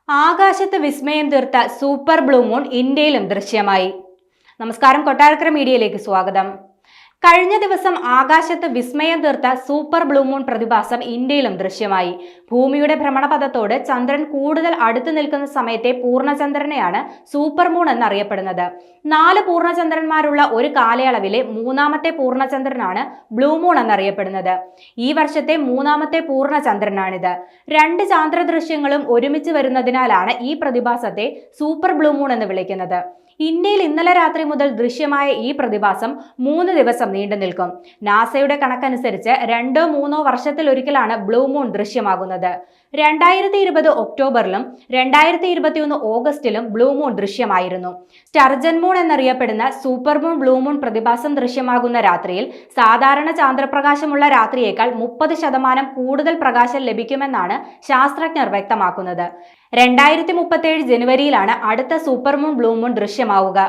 ആകാശത്ത് വിസ്മയം തീർത്ത സൂപ്പർ ബ്ലൂ മൂൺ ഇന്ത്യയിലും ദൃശ്യമായി. നമസ്കാരം, കൊട്ടാരക്കര മീഡിയയിലേക്ക് സ്വാഗതം. കഴിഞ്ഞ ദിവസം ആകാശത്ത് വിസ്മയം തീർത്ത സൂപ്പർ ബ്ലൂ മൂൺ പ്രതിഭാസം ഇന്ത്യയിലും ദൃശ്യമായി. ഭൂമിയുടെ ഭ്രമണപഥത്തോട് ചന്ദ്രൻ കൂടുതൽ അടുത്തു നിൽക്കുന്ന സമയത്തെ പൂർണ്ണചന്ദ്രനെയാണ് സൂപ്പർ മൂൺ എന്നറിയപ്പെടുന്നത്. 4 പൂർണ്ണചന്ദ്രന്മാരുള്ള ഒരു കാലയളവിലെ മൂന്നാമത്തെ പൂർണ്ണചന്ദ്രനാണ് ബ്ലൂ മൂൺ എന്നറിയപ്പെടുന്നത്. ഈ വർഷത്തെ മൂന്നാമത്തെ പൂർണ്ണചന്ദ്രനാണിത്. 2 ചാന്ദ്രദൃശ്യങ്ങളും ഒരുമിച്ച് വരുന്നതിനാലാണ് ഈ പ്രതിഭാസത്തെ സൂപ്പർ ബ്ലൂ മൂൺ എന്ന് വിളിക്കുന്നത്. ഇന്ത്യയിൽ ഇന്നലെ രാത്രി മുതൽ ദൃശ്യമായ ഈ പ്രതിഭാസം 3 ദിവസം നീണ്ടു നിൽക്കും. നാസയുടെ കണക്കനുസരിച്ച് 2-3 വർഷത്തിലൊരിക്കലാണ് ബ്ലൂ മൂൺ ദൃശ്യമാകുന്നത്. 2020 ഒക്ടോബറിലും 2021 ഓഗസ്റ്റിലും ബ്ലൂ മൂൺ ദൃശ്യമായിരുന്നു. സ്റ്റർജൻ മൂൺ എന്നറിയപ്പെടുന്ന സൂപ്പർ മൂൺ ബ്ലൂ മൂൺ പ്രതിഭാസം ദൃശ്യമാകുന്ന രാത്രിയിൽ സാധാരണ ചാന്ദ്രപ്രകാശമുള്ള രാത്രിയേക്കാൾ 30% കൂടുതൽ പ്രകാശം ലഭിക്കുമെന്നാണ് ശാസ്ത്രജ്ഞർ വ്യക്തമാക്കുന്നത്. 2037 ജനുവരിയിലാണ് അടുത്ത സൂപ്പർ മൂൺ ബ്ലൂ മൂൺ ദൃശ്യമാവുക.